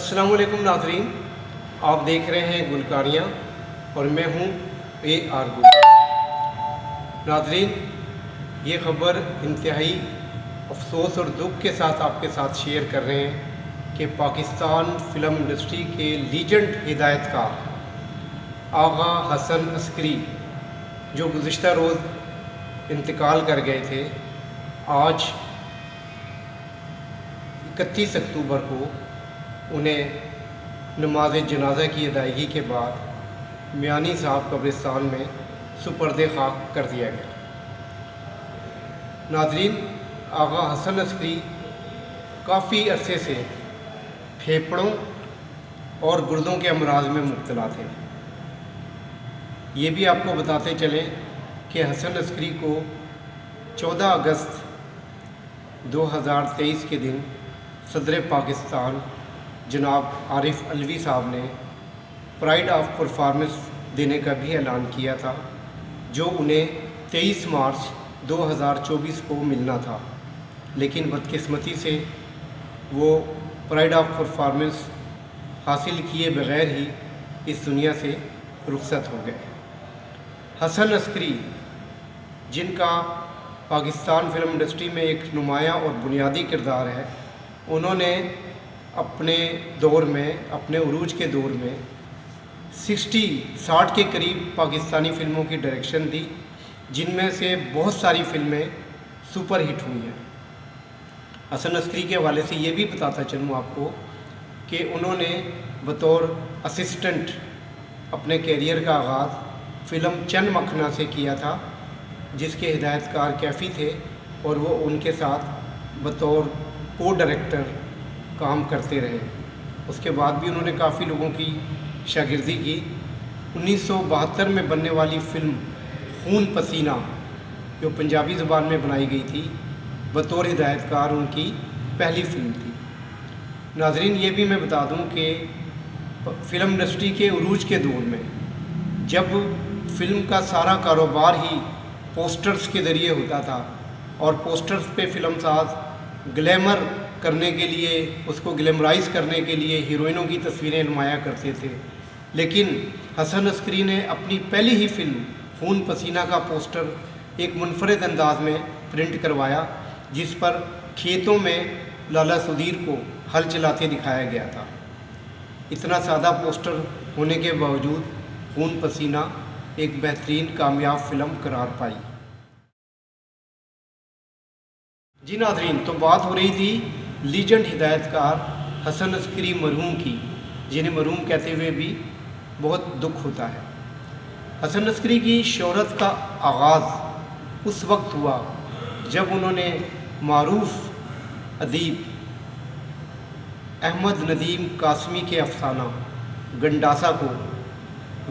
السلام علیکم ناظرین، آپ دیکھ رہے ہیں گلکاریاں اور میں ہوں AR گل۔ ناظرین، یہ خبر انتہائی افسوس اور دکھ کے ساتھ آپ کے ساتھ شیئر کر رہے ہیں کہ پاکستان فلم انڈسٹری کے لیجنڈ ہدایت کار آغا حسن عسکری جو گزشتہ روز انتقال کر گئے تھے، آج 31 اکتوبر کو انہیں نماز جنازہ کی ادائیگی کے بعد میانی صاحب قبرستان میں سپرد خاک کر دیا گیا۔ ناظرین، آغا حسن عسکری کافی عرصے سے پھیپھڑوں اور گردوں کے امراض میں مبتلا تھے۔ یہ بھی آپ کو بتاتے چلیں کہ حسن عسکری کو 14 اگست 2023 کے دن صدر پاکستان جناب عارف علوی صاحب نے پرائڈ آف پرفارمنس دینے کا بھی اعلان کیا تھا، جو انہیں 23 مارچ 2024 کو ملنا تھا، لیکن بدقسمتی سے وہ پرائڈ آف پرفارمنس حاصل کیے بغیر ہی اس دنیا سے رخصت ہو گئے۔ حسن عسکری، جن کا پاکستان فلم انڈسٹری میں ایک نمایاں اور بنیادی کردار ہے، انہوں نے اپنے دور میں، اپنے عروج کے دور میں 60 کے قریب پاکستانی فلموں کی ڈائریکشن دی، جن میں سے بہت ساری فلمیں سپر ہٹ ہوئی ہیں۔ حسن عسکری کے حوالے سے یہ بھی بتاتا چلوں آپ کو کہ انہوں نے بطور اسسٹنٹ اپنے کیریئر کا آغاز فلم چن مکھنا سے کیا تھا، جس کے ہدایت کار کیفی تھے، اور وہ ان کے ساتھ بطور کو ڈائریکٹر کام کرتے رہے۔ اس کے بعد بھی انہوں نے کافی لوگوں کی شاگردی کی۔ 1972 میں بننے والی فلم خون پسینہ، جو پنجابی زبان میں بنائی گئی تھی، بطور ہدایت کار ان کی پہلی فلم تھی۔ ناظرین، یہ بھی میں بتا دوں کہ فلم انڈسٹری کے عروج کے دور میں، جب فلم کا سارا کاروبار ہی پوسٹرز کے ذریعے ہوتا تھا اور پوسٹرز پہ فلم ساز گلیمر کرنے کے لیے، اس کو گلیمرائز کرنے کے لیے ہیروئنوں کی تصویریں نمایاں کرتے تھے، لیکن حسن عسکری نے اپنی پہلی ہی فلم خون پسینہ کا پوسٹر ایک منفرد انداز میں پرنٹ کروایا، جس پر کھیتوں میں لالا سدیر کو ہل چلاتے دکھایا گیا تھا۔ اتنا سادہ پوسٹر ہونے کے باوجود خون پسینہ ایک بہترین کامیاب فلم قرار پائی۔ جی ناظرین، تو بات ہو رہی تھی لیجنڈ ہدایت کار حسن عسکری مرحوم کی، جنہیں مرحوم کہتے ہوئے بھی بہت دکھ ہوتا ہے۔ حسن عسکری کی شہرت کا آغاز اس وقت ہوا جب انہوں نے معروف ادیب احمد ندیم قاسمی کے افسانہ گنڈاسا کو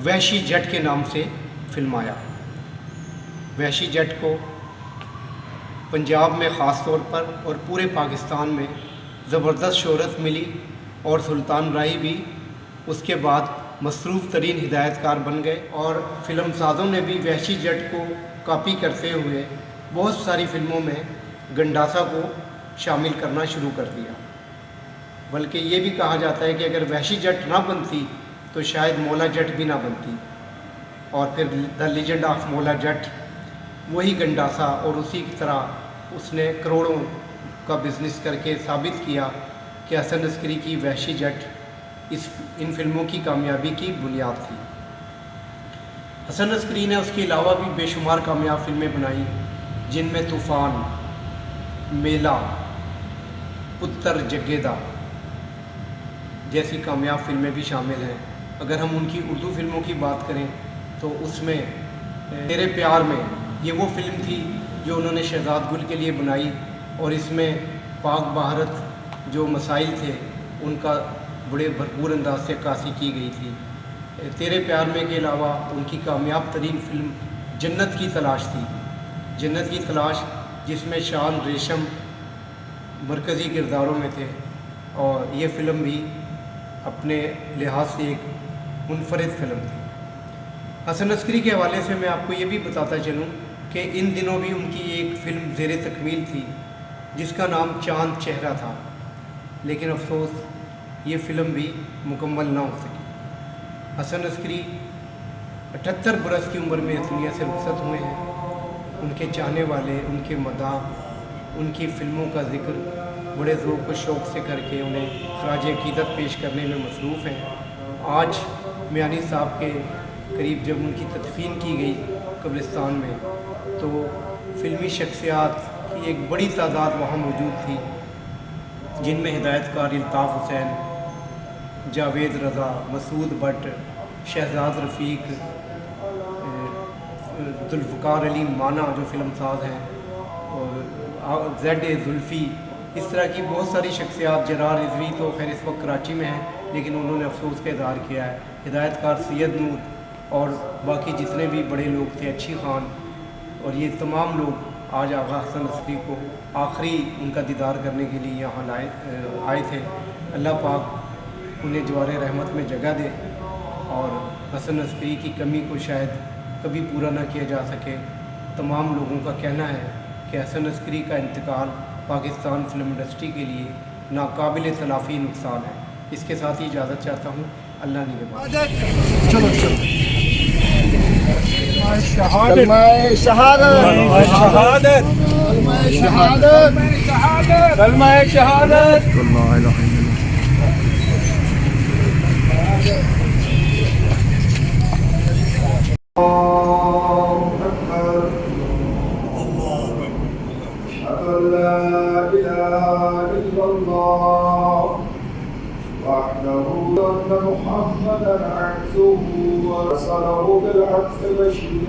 وحشی جٹ کے نام سے فلمایا۔ وحشی جٹ کو پنجاب میں خاص طور پر اور پورے پاکستان میں زبردست شہرت ملی، اور سلطان راہی بھی اس کے بعد مصروف ترین ہدایت کار بن گئے، اور فلم سازوں نے بھی وحشی جٹ کو کاپی کرتے ہوئے بہت ساری فلموں میں گنڈاسا کو شامل کرنا شروع کر دیا۔ بلکہ یہ بھی کہا جاتا ہے کہ اگر وحشی جٹ نہ بنتی تو شاید مولا جٹ بھی نہ بنتی، اور پھر دا لیجنڈ آف مولا جٹ وہی گنڈاسا، اور اسی کی طرح اس نے کروڑوں کا بزنس کر کے ثابت کیا کہ حسن عسکری کی وحشی جٹ ان فلموں کی کامیابی کی بنیاد تھی۔ حسن عسکری نے اس کے علاوہ بھی بے شمار کامیاب فلمیں بنائیں، جن میں طوفان، میلہ، پتر جگیدا جیسی کامیاب فلمیں بھی شامل ہیں۔ اگر ہم ان کی اردو فلموں کی بات کریں تو اس میں تیرے پیار میں، یہ وہ فلم تھی جو انہوں نے شہزاد گل کے لیے بنائی، اور اس میں پاک بھارت جو مسائل تھے ان کا بڑے بھرپور انداز سے عکاسی کی گئی تھی۔ تیرے پیار میں کے علاوہ ان کی کامیاب ترین فلم جنت کی تلاش تھی۔ جنت کی تلاش، جس میں شان ریشم مرکزی کرداروں میں تھے، اور یہ فلم بھی اپنے لحاظ سے ایک منفرد فلم تھی۔ حسن عسکری کے حوالے سے میں آپ کو یہ بھی بتاتا چلوں کہ ان دنوں بھی ان کی ایک فلم زیر تکمیل تھی، جس کا نام چاند چہرہ تھا، لیکن افسوس یہ فلم بھی مکمل نہ ہو سکی۔ حسن عسکری 78 برس کی عمر میں اس دنیا سے رخصت ہوئے ہیں۔ ان کے چاہنے والے ان کے مداح، ان کی فلموں کا ذکر بڑے ذوق و شوق سے کر کے انہیں خراج عقیدت پیش کرنے میں مصروف ہیں۔ آج میانی صاحب کے قریب جب ان کی تدفین کی گئی قبرستان میں، تو فلمی شخصیات کی ایک بڑی تعداد وہاں موجود تھی، جن میں ہدایت کار الطاف حسین، جاوید رضا، مسعود بٹ، شہزاد رفیق، ذوالفقار علی مانا جو فلم ساز ہیں، اور زیڈ اے زلفی، اس طرح کی بہت ساری شخصیات۔ جرار رضوی تو خیر اس وقت کراچی میں ہیں، لیکن انہوں نے افسوس کا اظہار کیا ہے۔ ہدایت کار سید نور اور باقی جتنے بھی بڑے لوگ تھے، اچھی خان، اور یہ تمام لوگ آج آغا حسن عسکری کو آخری ان کا دیدار کرنے کے لیے یہاں آئے تھے۔ اللہ پاک انہیں جوار رحمت میں جگہ دے، اور حسن عسکری کی کمی کو شاید کبھی پورا نہ کیا جا سکے۔ تمام لوگوں کا کہنا ہے کہ حسن عسکری کا انتقال پاکستان فلم انڈسٹری کے لیے ناقابل تلافی نقصان ہے۔ اس کے ساتھ ہی اجازت چاہتا ہوں۔ اللہ نگہبان۔ چلو کلمہ شہادت، کلمہ شہادت، کلمہ شہادت، لا الہ الا محمدا عبده ورسوله بالحق بشيرا